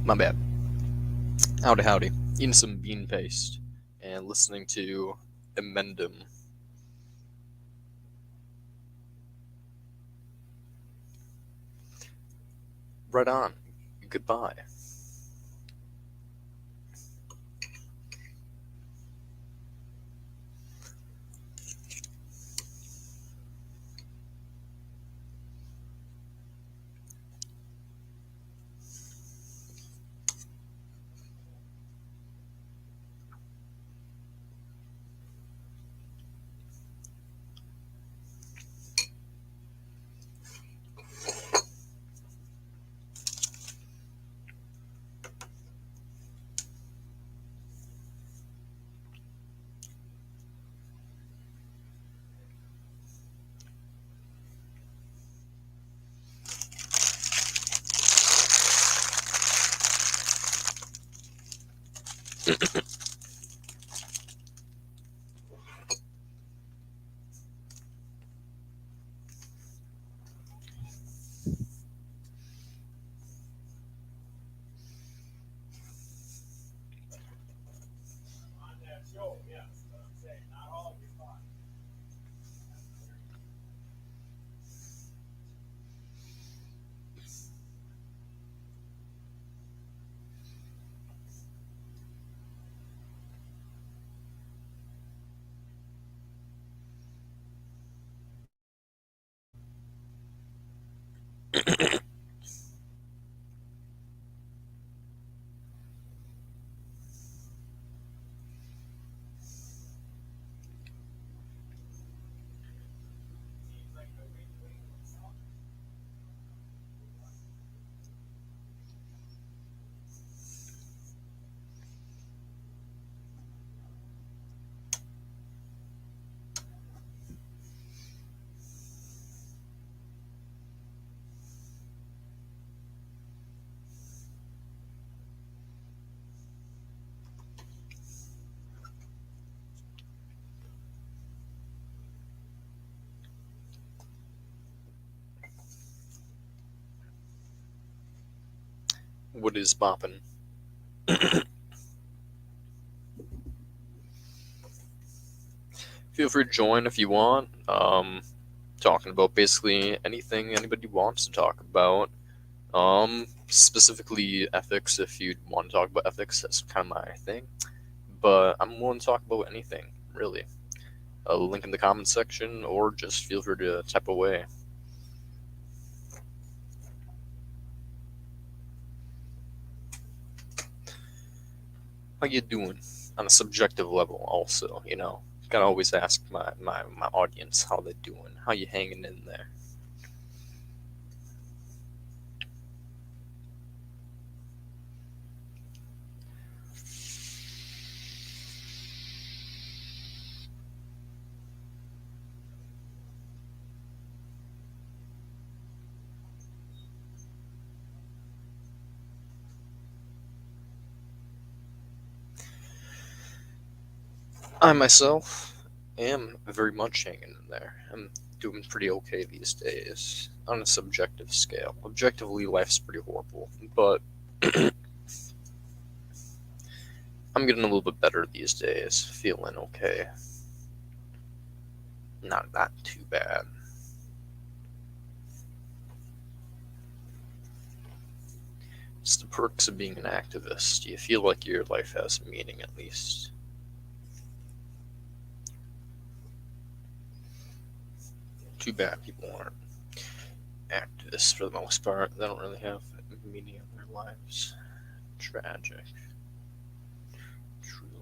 My bad. Howdy, howdy. Eating some bean paste and listening to Emendum. Right on. Goodbye. What is boppin'? Feel free to join if you want. Talking about basically anything anybody wants to talk about. Specifically ethics, if you want to talk about ethics, that's kind of my thing. But I'm willing to talk about anything, really. A link in the comments section, or just feel free to type away. How you doing? On a subjective level, also, gotta always ask my audience how they doing. How you hanging in there? I myself am very much hanging in there. I'm doing pretty okay these days on a subjective scale. Objectively, life's pretty horrible, but I'm getting a little bit better these days. Feeling okay. Not too bad. It's the perks of being an activist. You feel like your life has meaning, at least. Too bad people aren't activists for the most part. They don't really have meaning in their lives. Tragic. Truly.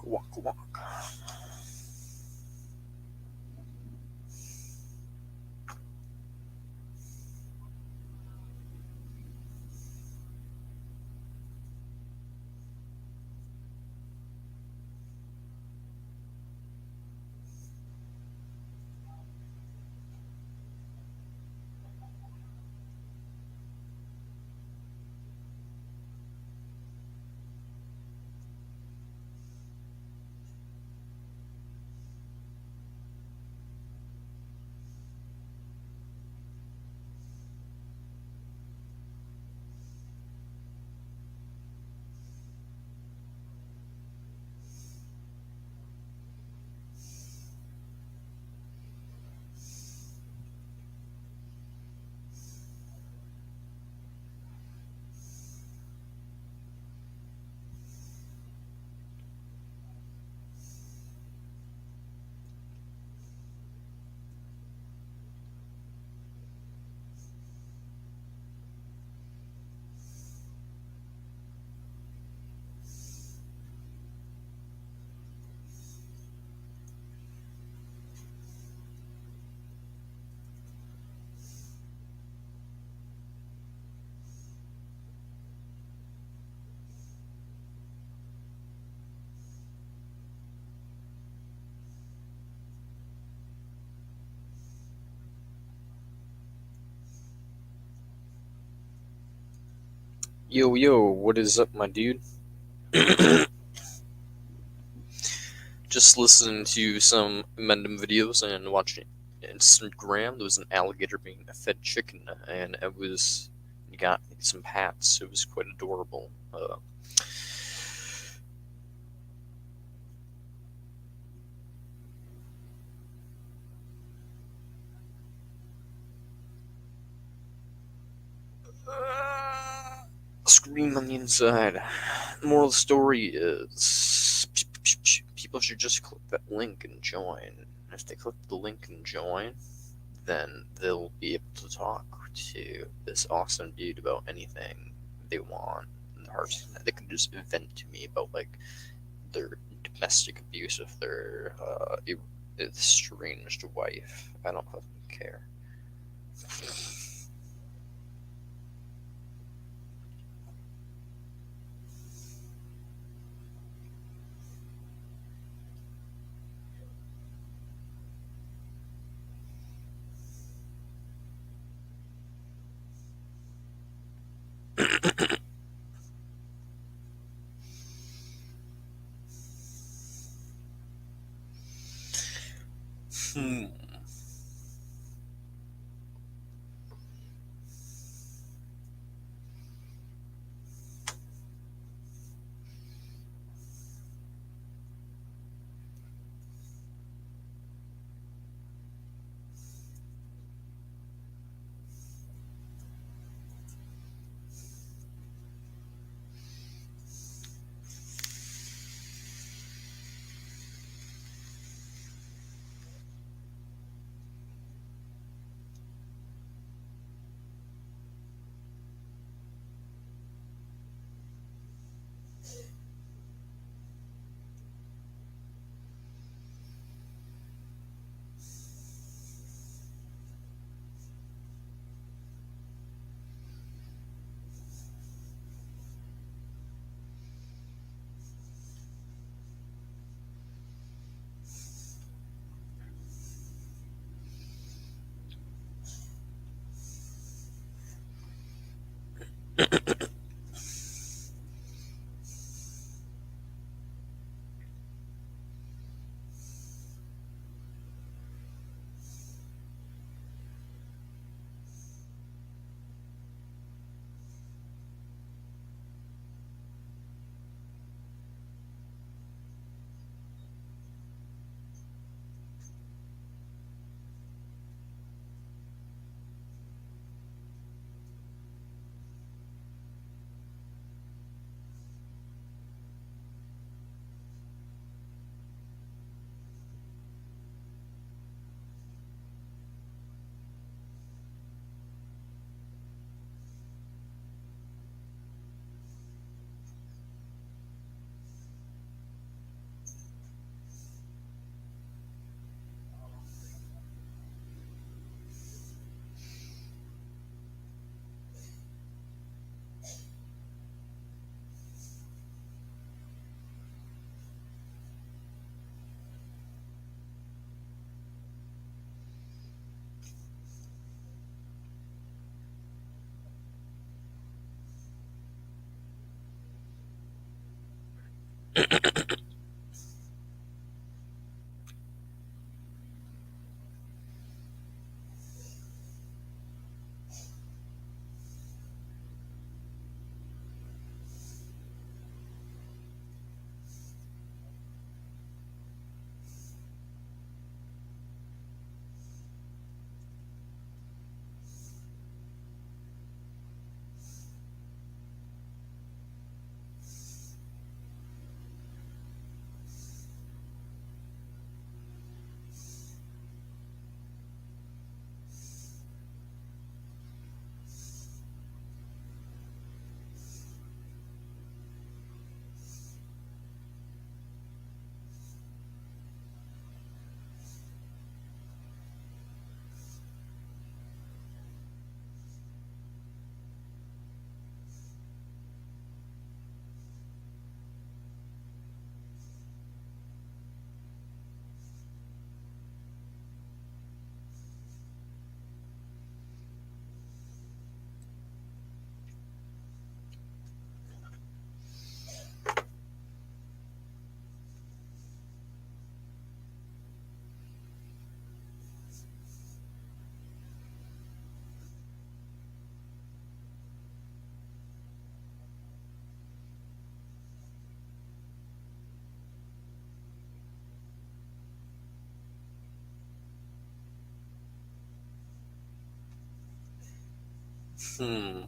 Walk, walk. Yo, yo, what is up, my dude? Just listening to some Mendham videos and watching Instagram. There was an alligator being fed chicken, and he got some pats. It was quite adorable. Scream on the inside. The moral of the story is people should just click that link and join. If they click the link and join, then they'll be able to talk to this awesome dude about anything they want. They can just vent to me about like their domestic abuse of their estranged wife. I don't fucking care. Hmm. Hmm.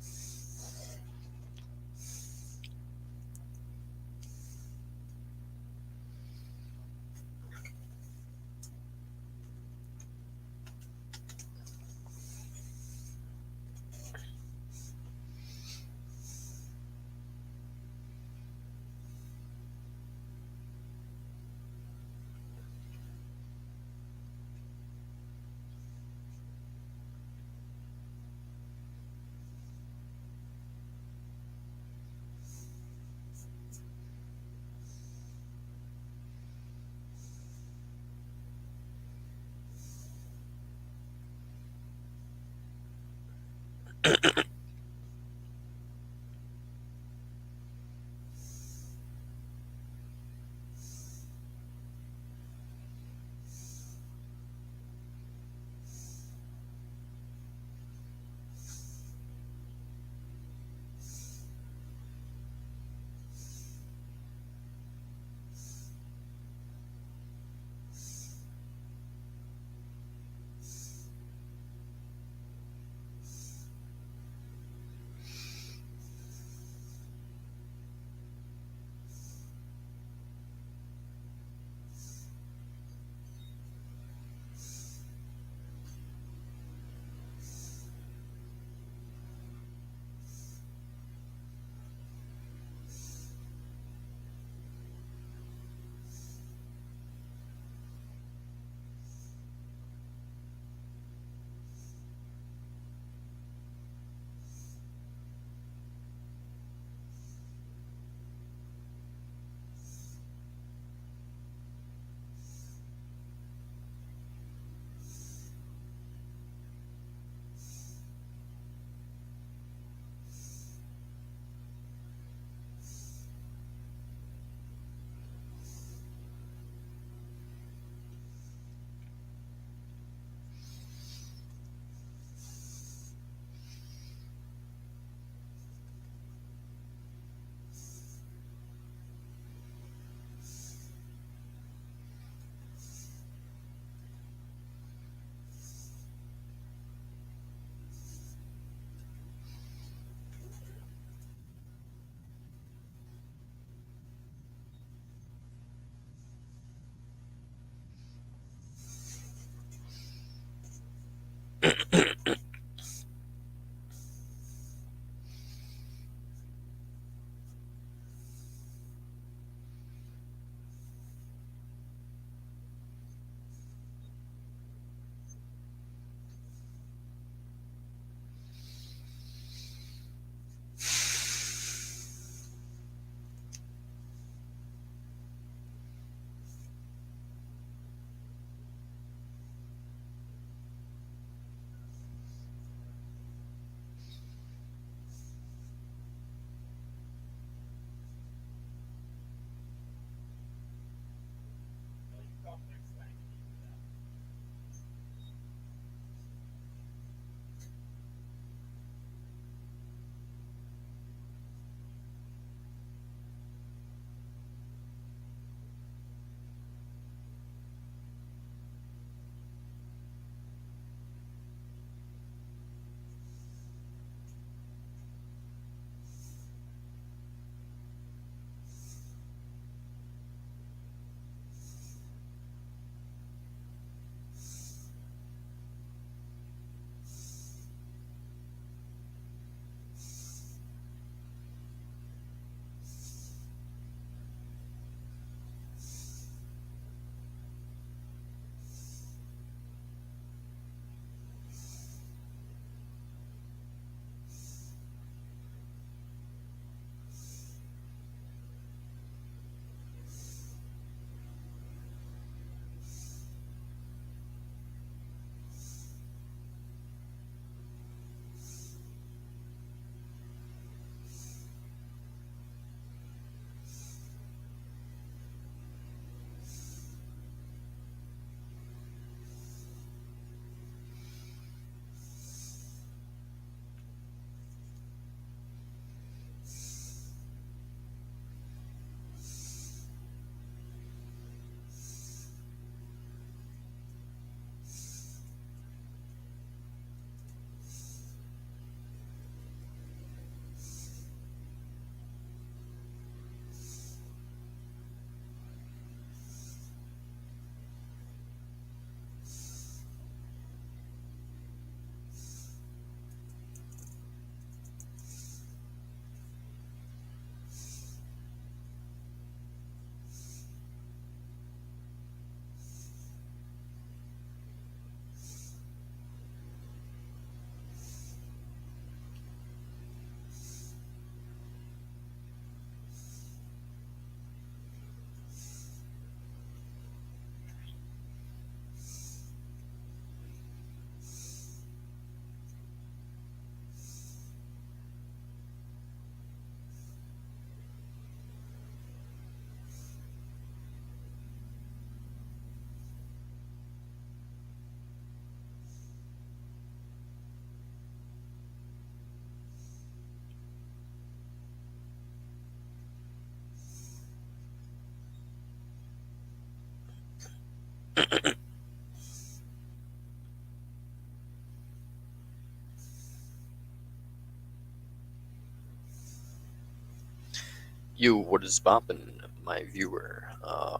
You, what is boppin', my viewer?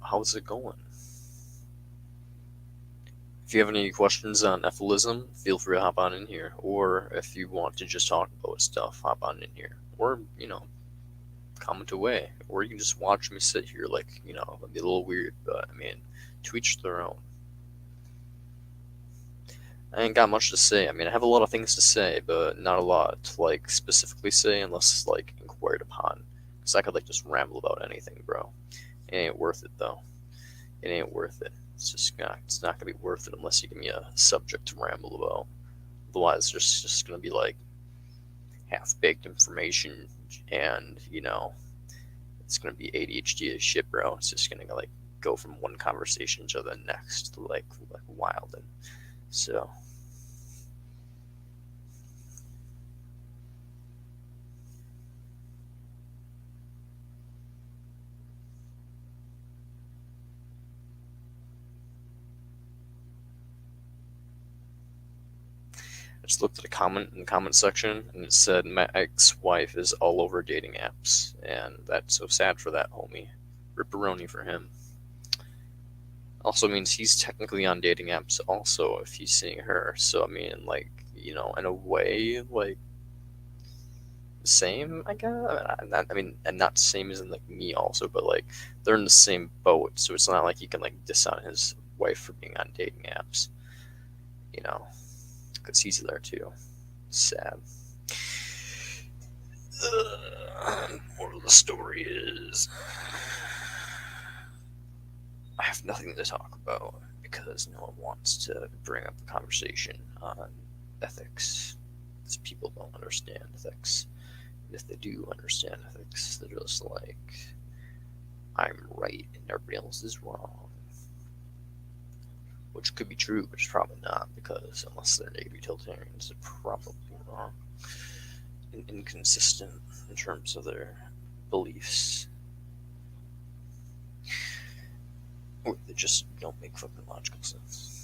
How's it going? If you have any questions on EFILism, feel free to hop on in here. Or if you want to just talk about stuff, hop on in here. Or, comment away. Or you can just watch me sit here like, it'd be a little weird, but I mean, to each their own. I ain't got much to say. I mean, I have a lot of things to say, but not a lot to, like, specifically say unless, like, inquired upon. Because I could, like, just ramble about anything, bro. It ain't worth it, though. It ain't worth it. It's not gonna be worth it unless you give me a subject to ramble about. Otherwise, there's just gonna be, like, half-baked information, and, it's gonna be ADHD as shit, bro. It's just gonna, like, go from one conversation to the next, like wild. And so... I just looked at a comment in the comment section, and it said, my ex-wife is all over dating apps, and that's so sad for that homie. Ripperoni for him. Also means he's technically on dating apps also if he's seeing her, so I mean, like, in a way, like, same, I guess. I mean, and not same as in, like, me also, but, like, they're in the same boat, so it's not like he can, like, diss on his wife for being on dating apps, because he's there too. Sad. Moral of the story is, I have nothing to talk about because no one wants to bring up a conversation on ethics, because people don't understand ethics. And if they do understand ethics, they're just like, I'm right and everybody else is wrong. Which could be true, but it's probably not, because unless they're negative utilitarians, they're probably wrong and inconsistent in terms of their beliefs. Or they just don't make fucking logical sense.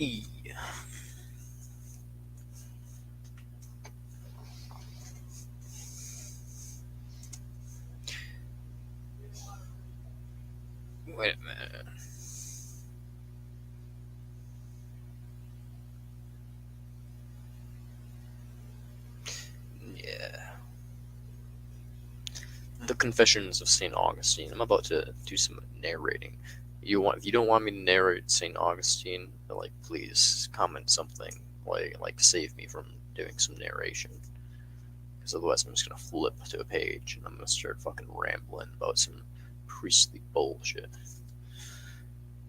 E. Wait a minute. Yeah. The Confessions of St. Augustine. I'm about to do some narrating. If you don't want me to narrate St. Augustine, like, please comment something, like save me from doing some narration. Because otherwise I'm just gonna flip to a page and I'm gonna start fucking rambling about some priestly bullshit.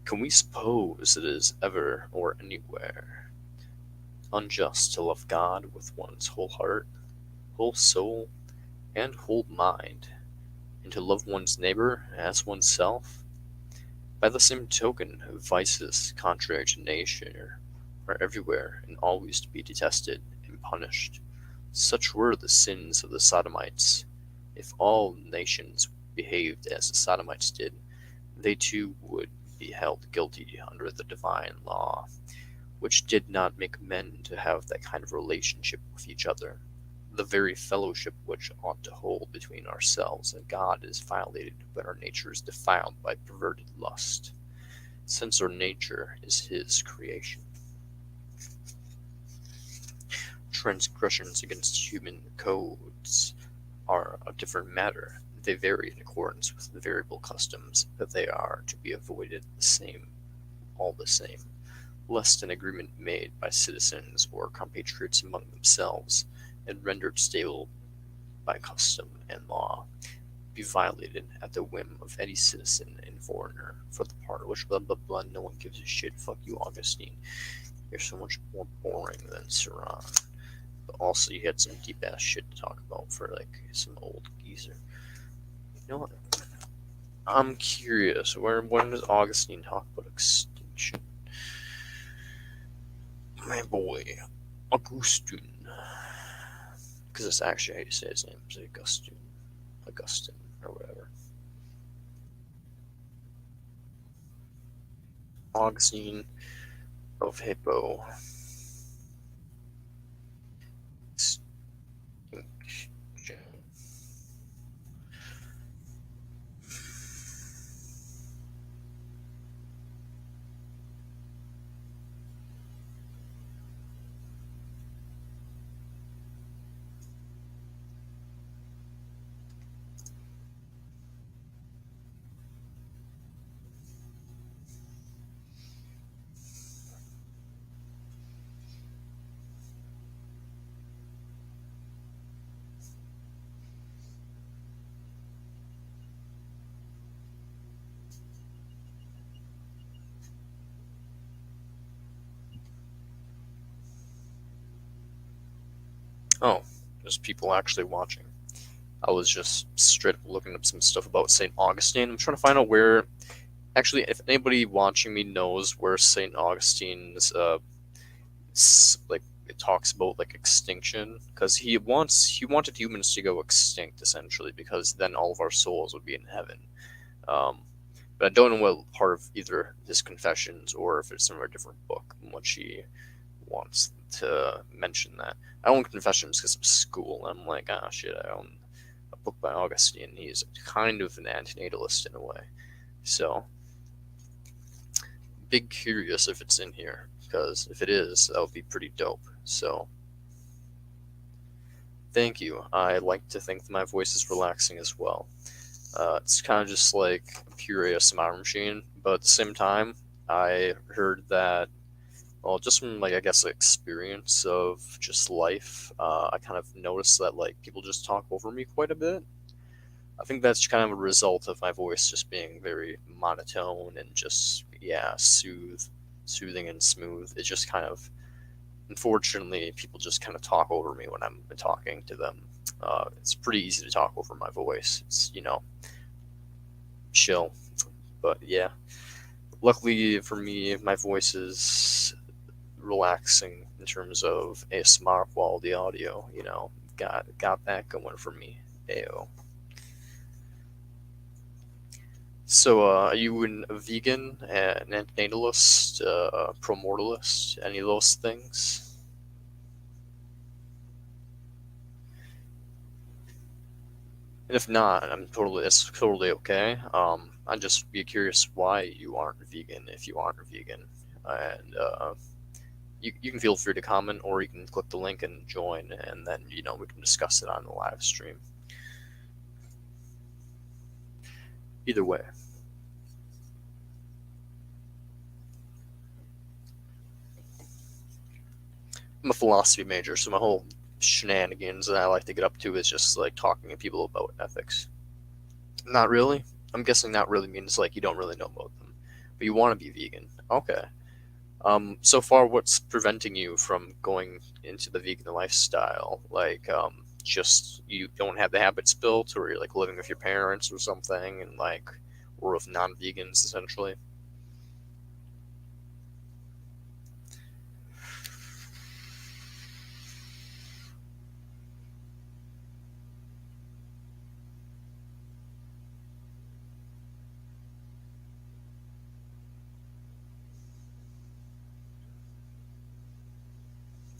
Can we suppose it is ever or anywhere unjust to love God with one's whole heart, whole soul, and whole mind, and to love one's neighbor as oneself? By the same token, vices contrary to nature are everywhere and always to be detested and punished. Such were the sins of the Sodomites. If all nations behaved as the Sodomites did, they too would be held guilty under the divine law, which did not make men to have that kind of relationship with each other. the very fellowship which ought to hold between ourselves and God is violated when our nature is defiled by perverted lust, since our nature is his creation. Transgressions against human codes are a different matter. They vary in accordance with the variable customs that they are to be avoided all the same, lest an agreement made by citizens or compatriots among themselves, and rendered stable by custom and law, be violated at the whim of any citizen and foreigner, for the part which blah blah blah, no one gives a shit, fuck you, Augustine. You're so much more boring than Saran. But also, you had some deep ass shit to talk about for like some old geezer. You know what? I'm curious. When does Augustine talk about extinction? My boy, Augustine. Because it's actually how you say his name. It's Augustine, or whatever. Augustine of Hippo. Extinction. Oh, there's people actually watching. I was just straight up looking up some stuff about St. Augustine. I'm trying to find out where. Actually, if anybody watching me knows where St. Augustine's, like, it talks about like extinction, because he wanted humans to go extinct essentially, because then all of our souls would be in heaven. Um, but I don't know what part of either his confessions or if it's in a different book in which he wants to mention that. I own confessions because of school, and I'm like, ah, shit, I own a book by Augustine. He's kind of an antinatalist in a way. So, big curious if it's in here, because if it is, that would be pretty dope. So, thank you. I like to think that my voice is relaxing as well. It's kind of just like a pure ASMR machine, but at the same time, I heard that, well, just from like I guess the experience of just life, I kind of noticed that like people just talk over me quite a bit. I think that's kind of a result of my voice just being very monotone and just soothing and smooth. It just kind of, unfortunately, people just kind of talk over me when I'm talking to them. It's pretty easy to talk over my voice. It's chill, but yeah. Luckily for me, my voice is relaxing in terms of ASMR quality audio. Got that going for me. Ayo. So, are you a vegan, an antinatalist, promortalist, any of those things? And if not, it's totally okay. I'd just be curious why you aren't vegan if you aren't vegan, and you can feel free to comment, or you can click the link and join, and then we can discuss it on the live stream. Either way. I'm a philosophy major, so my whole shenanigans that I like to get up to is just like talking to people about ethics. Not really. I'm guessing not really means like you don't really know about them, but you want to be vegan. Okay. So far, what's preventing you from going into the vegan lifestyle? Like, just you don't have the habits built, or you're like living with your parents or something, and like, or with non-vegans essentially.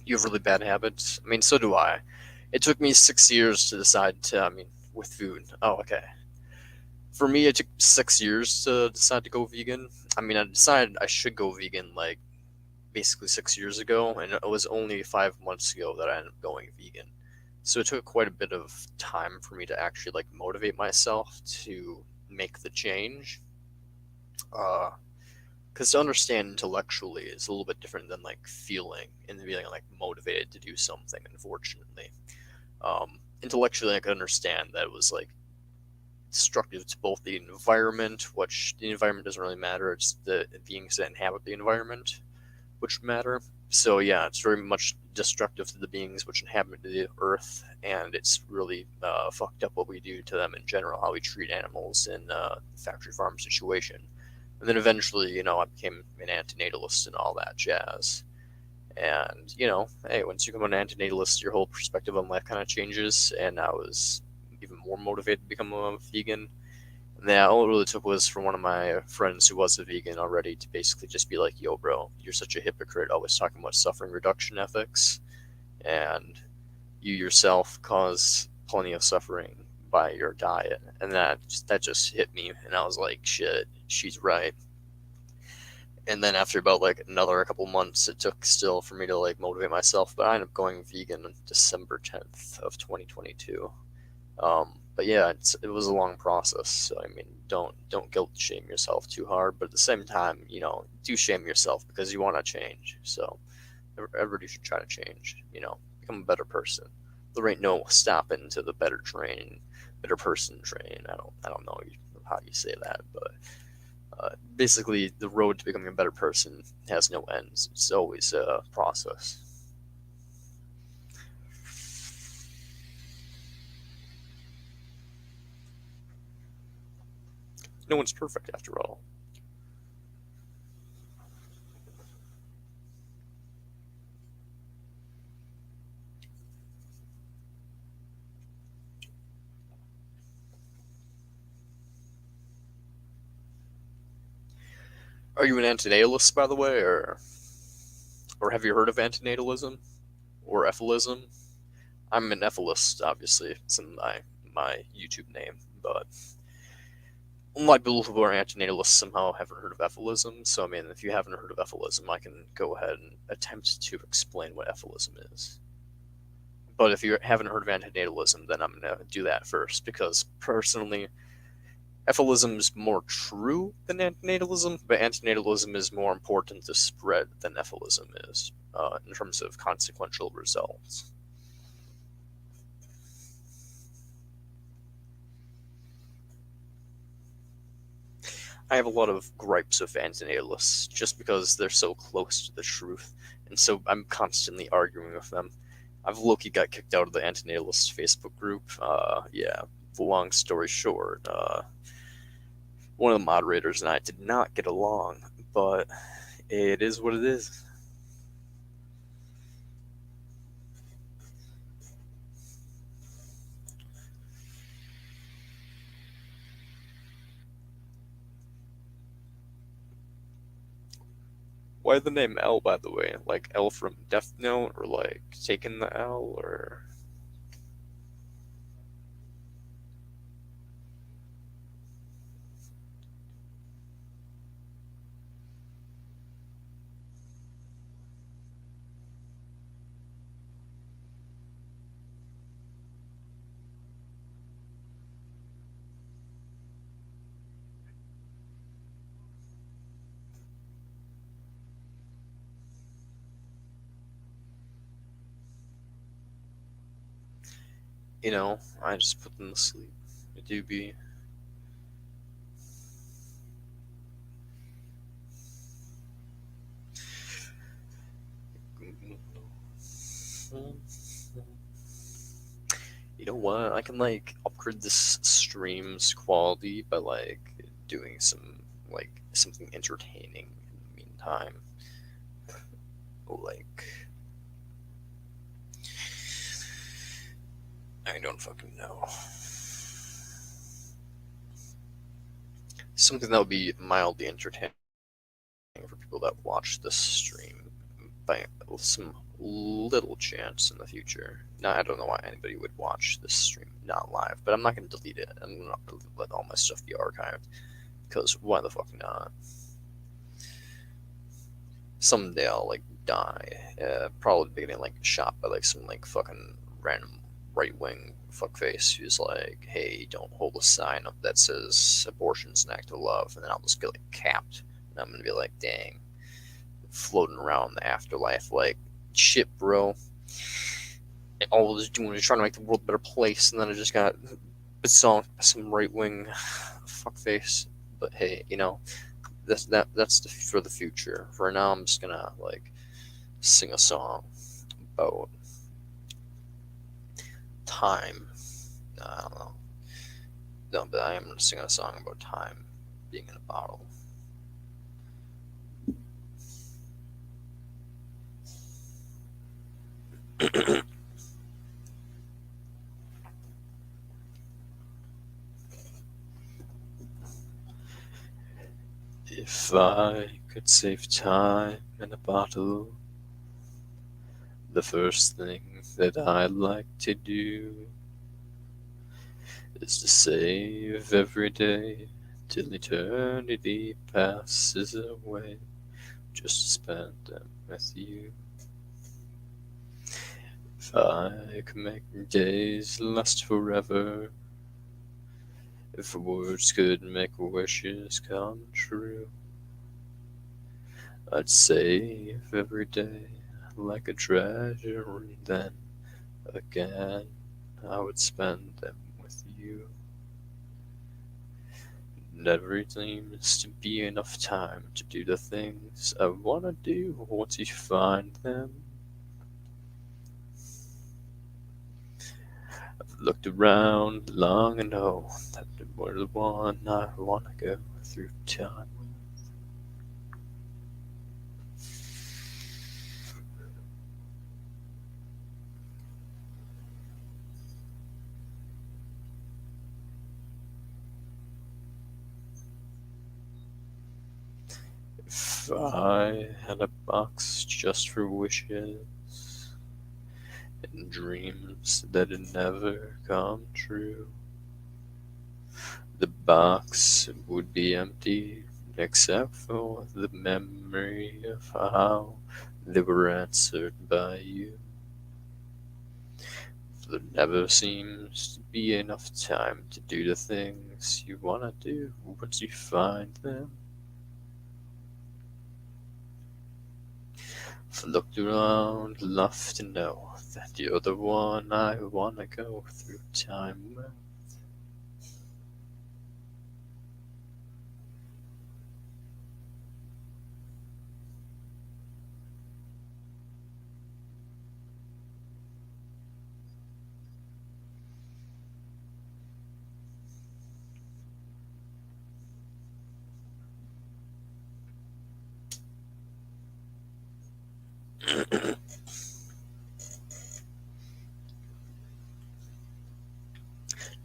You have really bad habits. I mean, so do I. It took me 6 years to decide to, with food. Oh, okay. For me, it took 6 years to decide to go vegan. I decided I should go vegan like basically 6 years ago, and it was only 5 months ago that I ended up going vegan. So it took quite a bit of time for me to actually like motivate myself to make the change. Because to understand intellectually is a little bit different than like feeling and feeling like motivated to do something. Unfortunately, intellectually, I could understand that it was like destructive to both the environment, which the environment doesn't really matter. It's the beings that inhabit the environment which matter. So yeah, it's very much destructive to the beings which inhabit the earth, and it's really fucked up what we do to them in general, how we treat animals in factory farm situation. And then eventually, I became an antinatalist and all that jazz. And hey, once you become an antinatalist, your whole perspective on life kind of changes. And I was even more motivated to become a vegan. And yeah, all it really took was for one of my friends who was a vegan already to basically just be like, "Yo, bro, you're such a hypocrite, always talking about suffering reduction ethics, and you yourself cause plenty of suffering by your diet." And that just hit me, and I was like, "Shit, she's right." And then after about like another couple months, it took still for me to like motivate myself, but I ended up going vegan on December 10th of 2022. But yeah, it was a long process. So don't guilt shame yourself too hard, but at the same time, do shame yourself because you want to change. So everybody should try to change. Become a better person. There ain't no stopping to the better train, better person train. I don't know how you say that, but basically, the road to becoming a better person has no ends. It's always a process. No one's perfect after all. Are you an antinatalist, by the way, or have you heard of antinatalism or EFILism? I'm an EFIList, obviously. It's in my YouTube name, but a lot of people who are antinatalists somehow haven't heard of EFILism. So if you haven't heard of EFILism, I can go ahead and attempt to explain what EFILism is. But if you haven't heard of antinatalism, then I'm going to do that first because personally, EFILism is more true than antinatalism, but antinatalism is more important to spread than EFILism is in terms of consequential results. I have a lot of gripes with antinatalists just because they're so close to the truth, and so I'm constantly arguing with them. I've low-key got kicked out of the antinatalist Facebook group. Yeah, long story short, one of the moderators and I did not get along, but it is what it is. Why the name L, by the way? Like L from Death Note, or like taking the L, or I just put them to sleep. It do be. You know what? I can like upgrade this stream's quality by like doing something entertaining in the meantime. Like I don't fucking know. Something that would be mildly entertaining for people that watch this stream by some little chance in the future. Now, I don't know why anybody would watch this stream not live, but I'm not going to delete it. I'm not going to let all my stuff be archived, because why the fuck not? Someday I'll, like, die. Probably getting, like, shot by, like, some, like, fucking random right-wing fuckface who's like, hey, don't hold a sign up that says abortion's an act of love, and then I'll just get, like, capped. And I'm going to be like, dang. Floating around the afterlife like, shit, bro. All I was doing was trying to make the world a better place, and then I just got some right-wing fuckface. But hey, that's for the future. For now, I'm just gonna, like, sing a song about time. I don't know. No, but I am gonna sing a song about time being in a bottle. If I could save time in a bottle, the first thing that I'd like to do is to save every day till eternity passes away, just to spend them with you. If I could make days last forever, if words could make wishes come true, I'd save every day like a treasure, and then again I would spend them with you. Never seems to be enough time to do the things I wanna do once you find them. I've looked around long and know that you're the one I wanna go through time with. If I had a box just for wishes and dreams that'd never come true, the box would be empty except for the memory of how they were answered by you. There never seems to be enough time to do the things you wanna do once you find them. I've looked around, love to know that you're the one I wanna go through time with.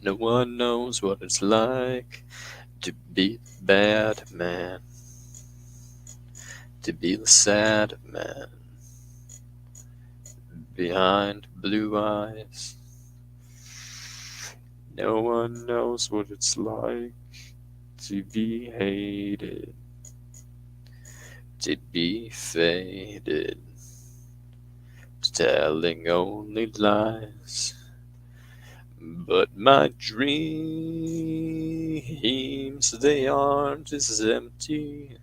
No one knows what it's like to be the bad man, to be the sad man behind blue eyes. No one knows what it's like to be hated, to be faded, telling only lies. But my dreams, they aren't as empty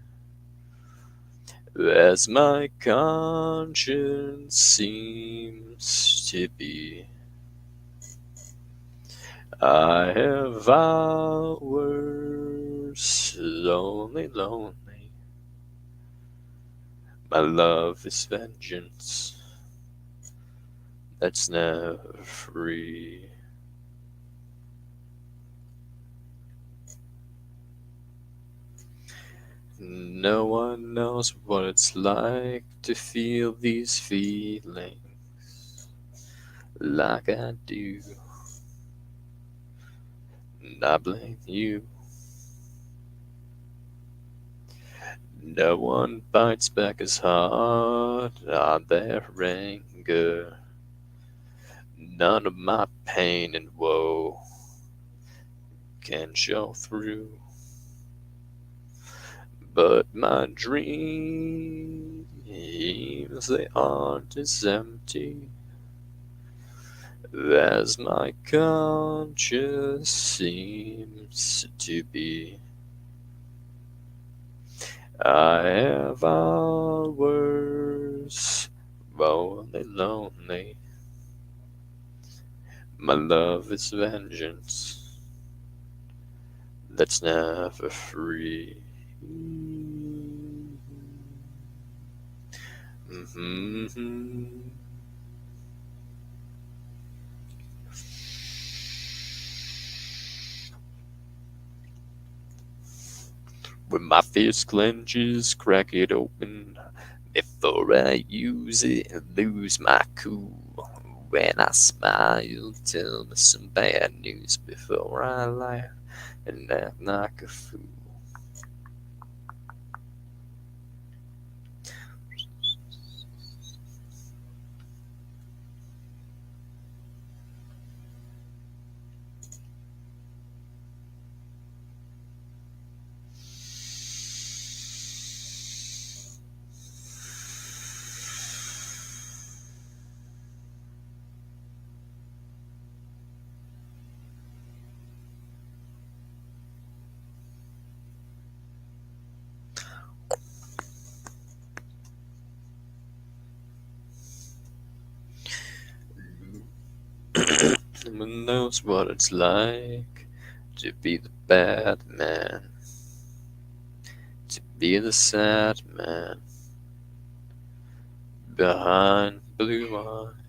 as my conscience seems to be. I have hours lonely, lonely. My love is vengeance that's never free. No one knows what it's like to feel these feelings like I do. And I blame you. No one bites back as hard on their anger. None of my pain and woe can show through. But my dreams, they aren't as empty as my conscience seems to be. I have hours lonely, lonely. My love is vengeance that's never free. Mm-hmm. When my fist clenches, crack it open before I use it and lose my cool. When I smile, tell me some bad news before I laugh and act like a fool. No one knows what it's like to be the bad man, to be the sad man behind blue eyes.